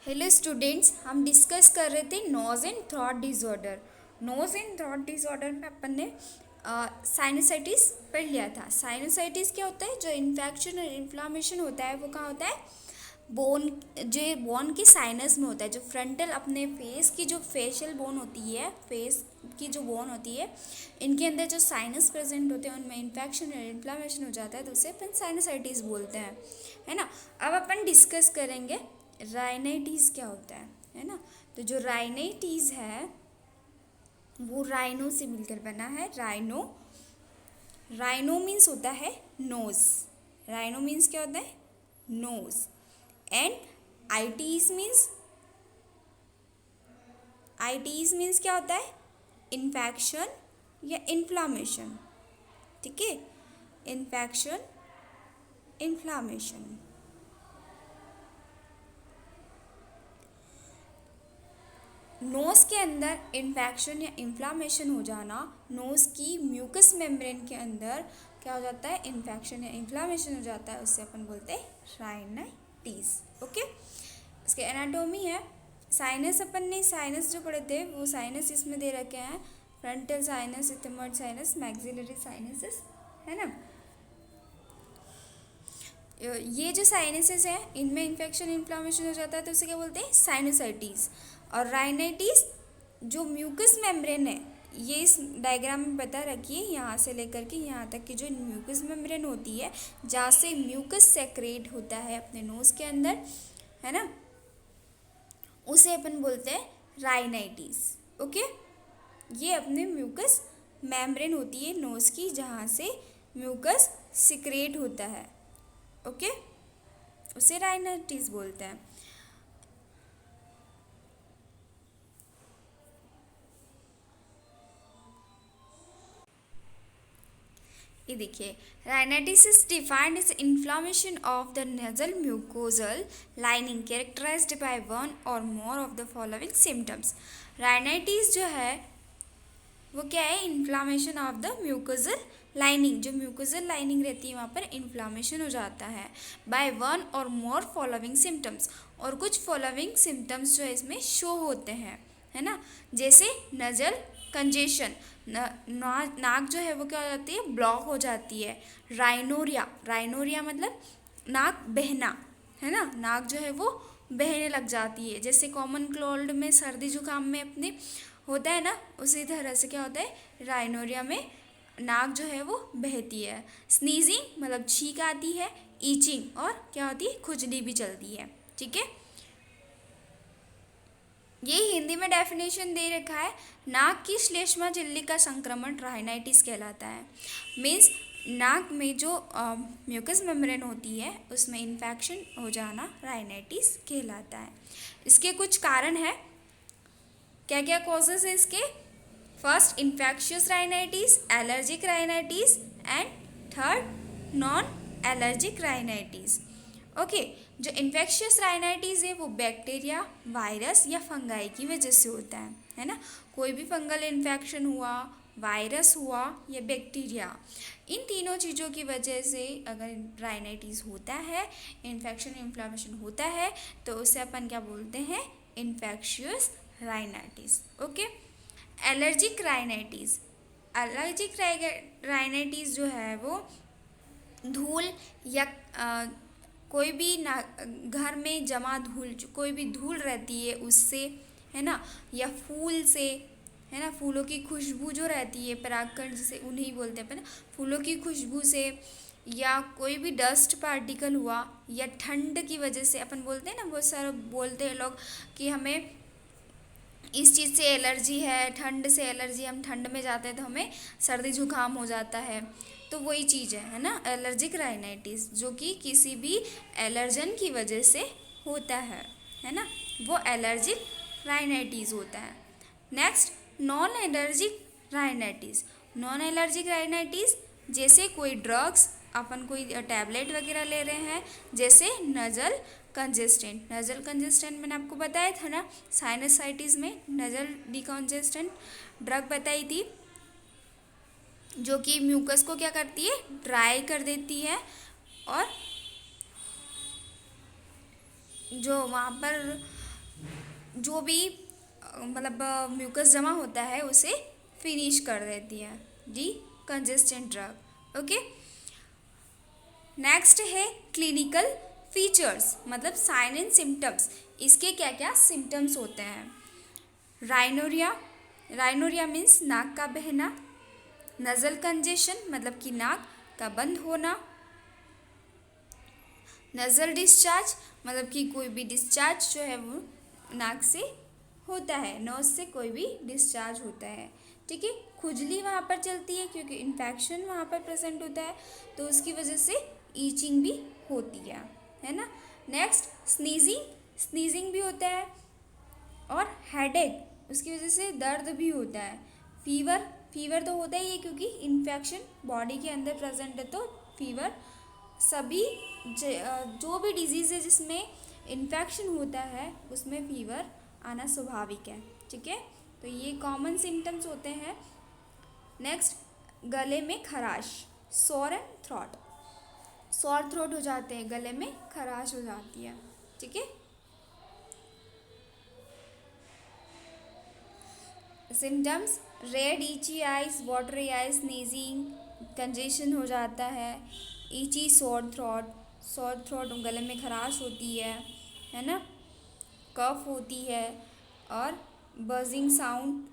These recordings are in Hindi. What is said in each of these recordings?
हेलो स्टूडेंट्स, हम डिस्कस कर रहे थे nose and throat disorder. Nose and throat disorder में अपन ने साइनसाइटिस पढ़ लिया था। साइनसाइटिस क्या होता है? जो इन्फेक्शन और इन्फ्लामेशन होता है वो कहाँ होता है? बोन के साइनस में होता है। जो फ्रंटल अपने फेस की जो फेशियल बोन होती है, फेस की जो बोन होती है, इनके अंदर जो साइनस प्रेजेंट होते हैं उनमें इन्फेक्शन और इन्फ्लामेशन हो जाता है तो उसे अपन साइनसाइटिस बोलते हैं, है ना। अब अपन डिस्कस करेंगे राइनाइटिस क्या होता है ना। तो जो राइनाइटिस है वो राइनो से मिलकर बना है। राइनो राइनो मीन्स होता है नोज। राइनो मीन्स क्या होता है? Nose. And itis means itis क्या होता है? इन्फेक्शन या इन्फ्लामेशन। ठीक है, इन्फेक्शन, इन्फ्लामेशन। नोज़ के अंदर इन्फेक्शन या इन्फ्लामेशन हो जाना, नोज़ की म्यूकस मेम्ब्रेन के अंदर क्या हो जाता है? इन्फेक्शन या इन्फ्लामेशन हो जाता है, उससे अपन बोलते हैं राइनाइटिस। ओके, इसके एनाटोमी है। साइनस, अपन ने साइनस जो पढ़े थे वो साइनस इसमें दे रखे हैं। Frontal sinus, ethmoid sinus, maxillary sinuses, है ना। ये जो साइनसेस हैं इनमें इन्फेक्शन इन्फ्लामेशन हो जाता है तो उसे क्या बोलते हैं? साइनोसाइटिस। और राइनाइटिस जो म्यूकस मेम्ब्रेन है, ये इस डायग्राम में बता रखिए, यहाँ से लेकर के यहाँ तक की जो म्यूकस मेम्ब्रेन होती है जहाँ से म्यूकस सेक्रेट होता है अपने नोज़ के अंदर, है ना, उसे अपन बोलते हैं राइनाइटिस। ओके, ये अपने म्यूकस मेम्ब्रेन होती है नोज़ की जहाँ से म्यूकस सिक्रेट होता है। ओके, उसे राइनाइटिस बोलते हैं। ये देखिए, rhinitis is defined as inflammation of the nasal mucosal lining characterised by one or more of the following symptoms. Rhinitis जो है वो क्या है? Inflammation of the mucosal lining. जो म्यूकोजल लाइनिंग रहती है वहाँ पर इन्फ्लामेशन हो जाता है bye one or more following symptoms. और कुछ फॉलोइंग सिम्टम्स जो है इसमें शो होते हैं, है ना। जैसे नजल कंजेशन, नाक जो है वो क्या हो जाती है? ब्लॉक हो जाती है। राइनोरिया, राइनोरिया मतलब नाक बहना, है ना। नाक जो है वो बहने लग जाती है, जैसे कॉमन कोल्ड में, सर्दी जुकाम में अपने होता है ना, उसी तरह से क्या होता है? राइनोरिया में नाक जो है वो बहती है। स्नीजिंग मतलब छींक आती है। ईचिंग और क्या होती है? खुजली भी चलती है। ठीक है, ये हिंदी में डेफिनेशन दे रखा है। नाक की श्लेष्मा झिल्ली का संक्रमण राइनाइटिस कहलाता है। मीन्स नाक में जो म्यूकस मेम्ब्रेन होती है उसमें इन्फेक्शन हो जाना राइनाइटिस कहलाता है। इसके कुछ कारण है। क्या क्या कॉजेज है इसके? First, infectious rhinitis, allergic rhinitis, and third, non allergic rhinitis. Okay, जो इन्फेक्शियस राइनाइटिस है वो बैक्टीरिया, वायरस या फंगाई की वजह से होता है ना। कोई भी फंगल इन्फेक्शन हुआ, वायरस हुआ या बैक्टीरिया, इन तीनों चीज़ों की वजह से अगर राइनाइटिस होता है, इन्फेक्शन इन्फ्लामेशन होता है, तो उसे अपन क्या बोलते हैं? Infectious rhinitis. Okay, allergic rhinitis. Allergic rhinitis जो है वो धूल या कोई भी ना घर में जमा धूल, कोई भी धूल रहती है उससे, है ना, या फूल से, है ना, फूलों की खुशबू जो रहती है, परागकण जिसे उन्हें बोलते हैं अपन, फूलों की खुशबू से, या कोई भी डस्ट पार्टिकल हुआ, या ठंड की वजह से। अपन बोलते हैं ना, बहुत सारे बोलते हैं लोग कि हमें इस चीज़ से एलर्जी है, ठंड से एलर्जी, हम ठंड में जाते हैं तो हमें सर्दी जुकाम हो जाता है, तो वही चीज़ है ना, एलर्जिक राइनाइटिस, जो कि किसी भी एलर्जन की वजह से होता है ना, वो एलर्जिक राइनाइटिस होता है। Next, non allergic rhinitis. Non allergic rhinitis जैसे कोई ड्रग्स, अपन कोई टैबलेट वगैरह ले रहे हैं, जैसे नजल कंजेस्टेंट। नजल कंजेस्टेंट मैंने आपको बताया था ना, साइनसाइटिस में नजल डिकॉन्जेस्टेंट ड्रग बताई थी, जो कि म्यूकस को क्या करती है? ड्राई कर देती है, और जो वहाँ पर जो भी मतलब म्यूकस जमा होता है उसे फिनिश कर देती है, डी कंजेस्टेंट ड्रग। ओके, नेक्स्ट है क्लिनिकल फीचर्स, मतलब साइन एंड सिम्टम्स। इसके क्या क्या सिम्टम्स होते हैं? राइनोरिया, राइनोरिया मीन्स नाक का बहना। नज़ल कंजेशन मतलब कि नाक का बंद होना। नज़ल डिस्चार्ज मतलब कि कोई भी डिस्चार्ज जो है वो नाक से होता है, नोज से कोई भी डिस्चार्ज होता है। ठीक है, खुजली वहाँ पर चलती है क्योंकि इन्फेक्शन वहाँ पर प्रेजेंट होता है, तो उसकी वजह से ईचिंग भी होती है ना। नेक्स्ट स्नीजिंग, स्नीजिंग भी होता है। और हेडेक, उसकी वजह से दर्द भी होता है। फीवर, फीवर तो होता ही है क्योंकि इन्फेक्शन बॉडी के अंदर प्रेजेंट है, तो फीवर सभी जो भी डिजीज़ है जिसमें इन्फेक्शन होता है उसमें फीवर आना स्वाभाविक है। ठीक है, तो ये कॉमन सिम्टम्स होते हैं। नेक्स्ट गले में खराश, सोर एंड थ्रोट, सोर थ्रोट हो जाते हैं, गले में खराश हो जाती है। ठीक है, सिम्टम्स रेड ईची eyes, watery eyes, sneezing, congestion हो जाता है, ईची सोर थ्रोट, सोर थ्रोट गले में खराश होती है ना, कफ होती है, और बजिंग साउंड,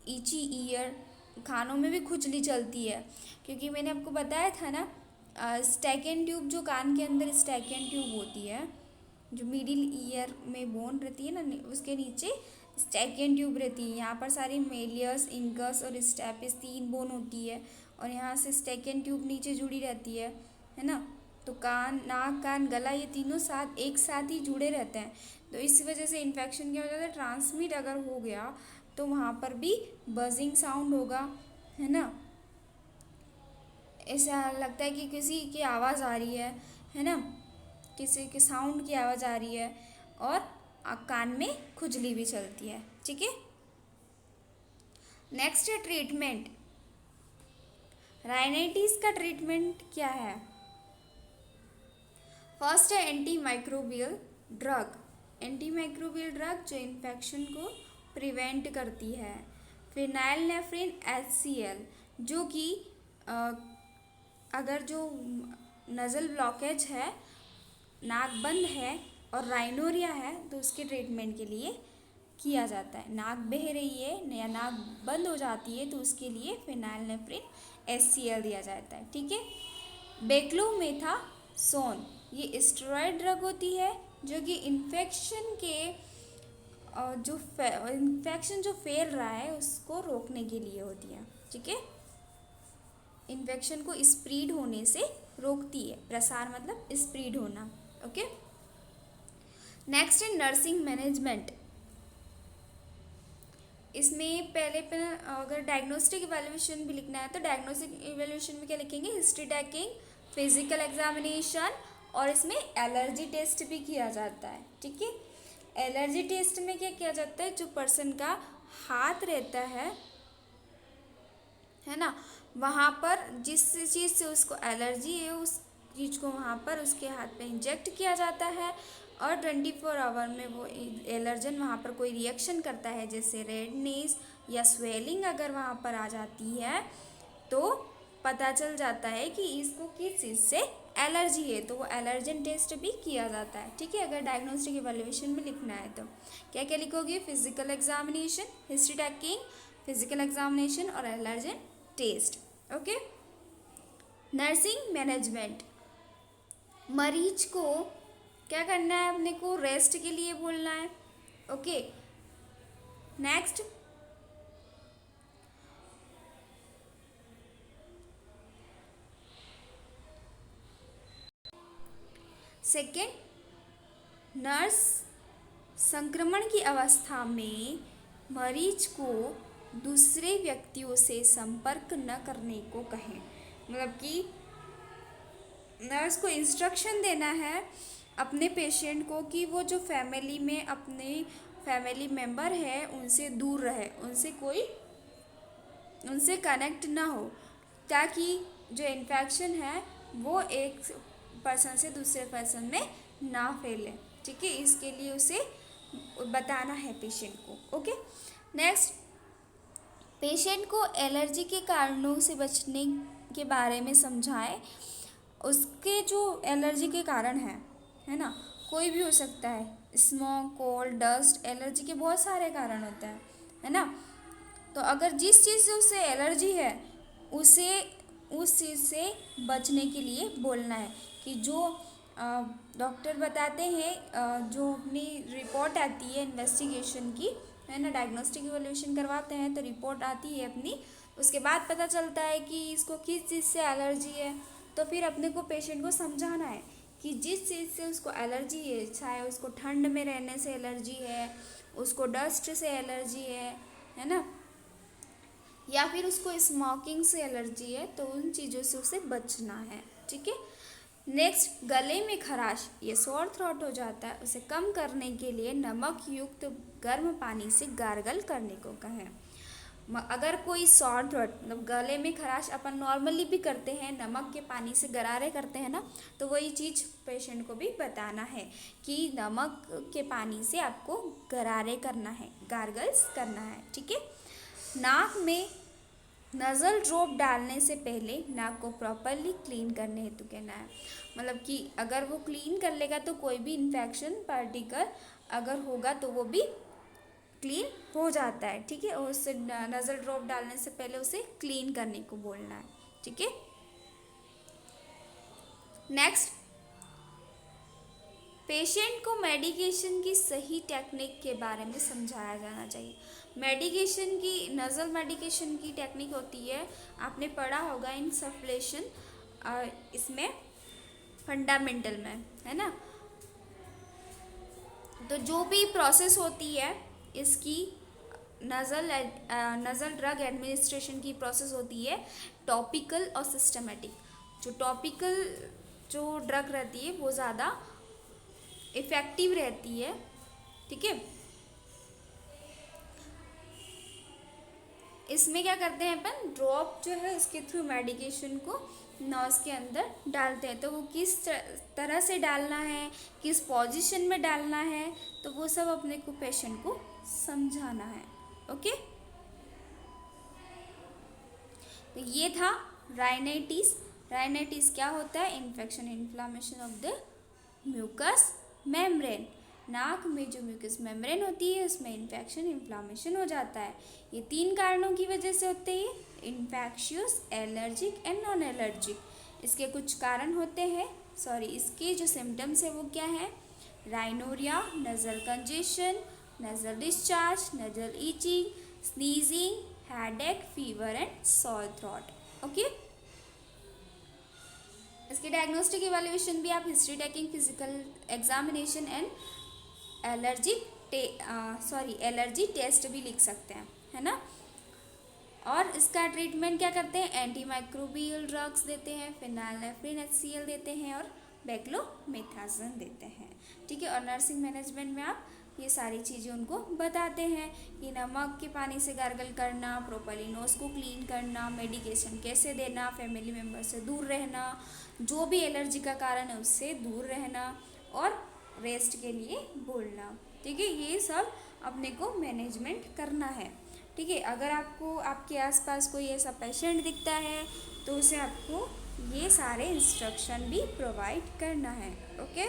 ईची ईयर, कानों में भी खुजली चलती है क्योंकि मैंने आपको बताया था ना, स्टैकेन ट्यूब, जो कान के अंदर स्टैकेन ट्यूब होती है, जो मिडिल ईयर में बोन रहती है ना, उसके नीचे स्टैकेन ट्यूब रहती है। यहाँ पर सारी मेलियस, इंकस और स्टेपिस 3 बोन होती है, और यहाँ से स्टैकेन ट्यूब नीचे जुड़ी रहती है ना। तो कान, नाक, कान, गला, ये तीनों साथ एक साथ ही जुड़े रहते हैं, तो इस वजह से इन्फेक्शन की वजह से ट्रांसमिट अगर हो गया तो वहाँ पर भी बजिंग साउंड होगा, है ना। ऐसा लगता है कि किसी की आवाज़ आ रही है ना, किसी के साउंड की आवाज़ आ रही है, और कान में खुजली भी चलती है। ठीक है, नेक्स्ट है ट्रीटमेंट। राइनाइटिस का ट्रीटमेंट क्या है? फर्स्ट है anti microbial drug, anti microbial drug जो इन्फेक्शन को प्रिवेंट करती है। फिनाइलनेफ्रिन HCl, जो कि अगर जो नज़ल ब्लॉकेज है, नाक बंद है और राइनोरिया है, तो उसके ट्रीटमेंट के लिए किया जाता है। नाक बह रही है या नाक बंद हो जाती है तो उसके लिए फिनाइलनेफ्रिन HCl दिया जाता है। ठीक है, बेक्लोमेथासोन, ये स्टेरॉयड ड्रग होती है जो कि इन्फेक्शन के जो इन्फेक्शन जो फैल रहा है उसको रोकने के लिए होती है। ठीक है, इन्फेक्शन को स्प्रीड होने से रोकती है, प्रसार मतलब स्प्रीड होना। ओके, नेक्स्ट है नर्सिंग मैनेजमेंट। इसमें पहले अगर डायग्नोस्टिक इवैल्यूएशन भी लिखना है तो डायग्नोस्टिक इवैल्यूएशन में क्या लिखेंगे? हिस्ट्री टेकिंग, फिजिकल एग्जामिनेशन, और इसमें एलर्जी टेस्ट भी किया जाता है। ठीक है, एलर्जी टेस्ट में क्या किया जाता है? जो पर्सन का हाथ रहता है ना, वहाँ पर जिस चीज़ से उसको एलर्जी है उस चीज़ को वहाँ पर उसके हाथ पे इंजेक्ट किया जाता है, और 24 आवर में वो एलर्जन वहाँ पर कोई रिएक्शन करता है, जैसे रेडनेस या स्वेलिंग अगर वहाँ पर आ जाती है तो पता चल जाता है कि इसको किस चीज़ से एलर्जी है, तो वो एलर्जन टेस्ट भी किया जाता है। ठीक है, अगर डायग्नोस्टिक इवैल्यूएशन में लिखना है तो क्या क्या लिखोगे? Physical examination, history taking, physical examination और allergen test. Okay, nursing management, मरीज को क्या करना है? अपने को रेस्ट के लिए बोलना है। ओके, नेक्स्ट सेकेंड, नर्स संक्रमण की अवस्था में मरीज को दूसरे व्यक्तियों से संपर्क न करने को कहें। मतलब कि नर्स को इंस्ट्रक्शन देना है अपने पेशेंट को कि वो जो फैमिली में अपने फैमिली मेम्बर है उनसे दूर रहे, उनसे कनेक्ट ना हो, ताकि जो इन्फेक्शन है वो एक पर्सन से दूसरे पर्सन में ना फैले। ठीक है, इसके लिए उसे बताना है पेशेंट को। ओके, नेक्स्ट, पेशेंट को एलर्जी के कारणों से बचने के बारे में समझाएं। उसके जो एलर्जी के कारण हैं, है ना, कोई भी हो सकता है, स्मोक, कोल्ड, डस्ट, एलर्जी के बहुत सारे कारण होते हैं, है ना। तो अगर जिस चीज़ से उसे एलर्जी है उसे उस चीज़ से बचने के लिए बोलना है कि जो डॉक्टर बताते हैं, जो अपनी रिपोर्ट आती है इन्वेस्टिगेशन की, है ना, डायग्नोस्टिक इवैल्यूएशन करवाते हैं तो रिपोर्ट आती है अपनी, उसके बाद पता चलता है कि इसको किस चीज़ से एलर्जी है। तो फिर अपने को पेशेंट को समझाना है कि जिस चीज़ से उसको एलर्जी है, चाहे उसको ठंड में रहने से एलर्जी है, उसको डस्ट से एलर्जी है ना, या फिर उसको स्मोकिंग से एलर्जी है, तो उन चीज़ों से उसे बचना है। ठीक है। नेक्स्ट, गले में खराश, ये सोर थ्रोट हो जाता है, उसे कम करने के लिए नमक युक्त गर्म पानी से गार्गल करने को कहें। अगर कोई सोर थ्रोट मतलब गले में खराश अपन नॉर्मली भी करते हैं, नमक के पानी से गरारे करते हैं ना, तो वही चीज़ पेशेंट को भी बताना है कि नमक के पानी से आपको गरारे करना है, गार्गल्स करना है। ठीक है। नाक में नज़ल ड्रॉप डालने से पहले नाक को प्रॉपरली क्लीन करने हेतु कहना है। मतलब कि अगर वो क्लीन कर लेगा तो कोई भी इन्फेक्शन पार्टिकल अगर होगा तो वो भी क्लीन हो जाता है। ठीक है। और उससे नज़ल ड्रॉप डालने से पहले उसे क्लीन करने को बोलना है। ठीक है। नेक्स्ट, पेशेंट को मेडिकेशन की सही टेक्निक के बारे में समझाया जाना चाहिए। मेडिकेशन की, नज़ल मेडिकेशन की टेक्निक होती है, आपने पढ़ा होगा इनसफ्लेशन, इसमें फंडामेंटल में, है ना। तो जो भी प्रोसेस होती है इसकी, नज़ल ड्रग एडमिनिस्ट्रेशन की प्रोसेस होती है टॉपिकल और सिस्टमेटिक। जो टॉपिकल जो ड्रग रहती है वो ज़्यादा इफ़ेक्टिव रहती है। ठीक है। इसमें क्या करते हैं अपन, ड्रॉप जो है उसके थ्रू मेडिकेशन को नोज के अंदर डालते हैं। तो वो किस तरह से डालना है, किस पोजीशन में डालना है, तो वो सब अपने को पेशेंट को समझाना है। ओके। तो ये था राइनाइटिस। राइनाइटिस क्या होता है, infection, inflammation of the mucous membrane. नाक में जो म्यूकस मेम्ब्रेन होती है उसमें इन्फेक्शन, इन्फ्लामेशन हो जाता है। ये 3 कारणों की वजह से होते हैं, infectious, allergic and non allergic. इसके कुछ कारण होते हैं, इसके जो सिम्टम्स है वो क्या है, rhinorrhoea, nasal congestion, nasal discharge, nasal itching, sneezing, headache, fever and sore throat. Okay. इसके डायग्नोस्टिक इवैल्यूएशन भी आप history taking, physical examination and allergy test भी लिख सकते हैं, है ना। और इसका ट्रीटमेंट क्या करते हैं, एंटी माइक्रोबियल ड्रग्स देते हैं, फिनाइलनेफ्रिन HCl देते हैं और बेक्लोमेथाजोन देते हैं। ठीक है। और नर्सिंग मैनेजमेंट में आप ये सारी चीज़ें उनको बताते हैं कि नमक के पानी से गार्गल करना, प्रॉपर्ली नोज को क्लीन करना, मेडिकेशन कैसे देना, फैमिली मेम्बर से दूर रहना, जो भी एलर्जी का कारण है उससे दूर रहना, और रेस्ट के लिए बोलना। ठीक है। ये सब अपने को मैनेजमेंट करना है। ठीक है। अगर आपको आपके आसपास कोई ऐसा पेशेंट दिखता है तो उसे आपको ये सारे इंस्ट्रक्शन भी प्रोवाइड करना है। ओके।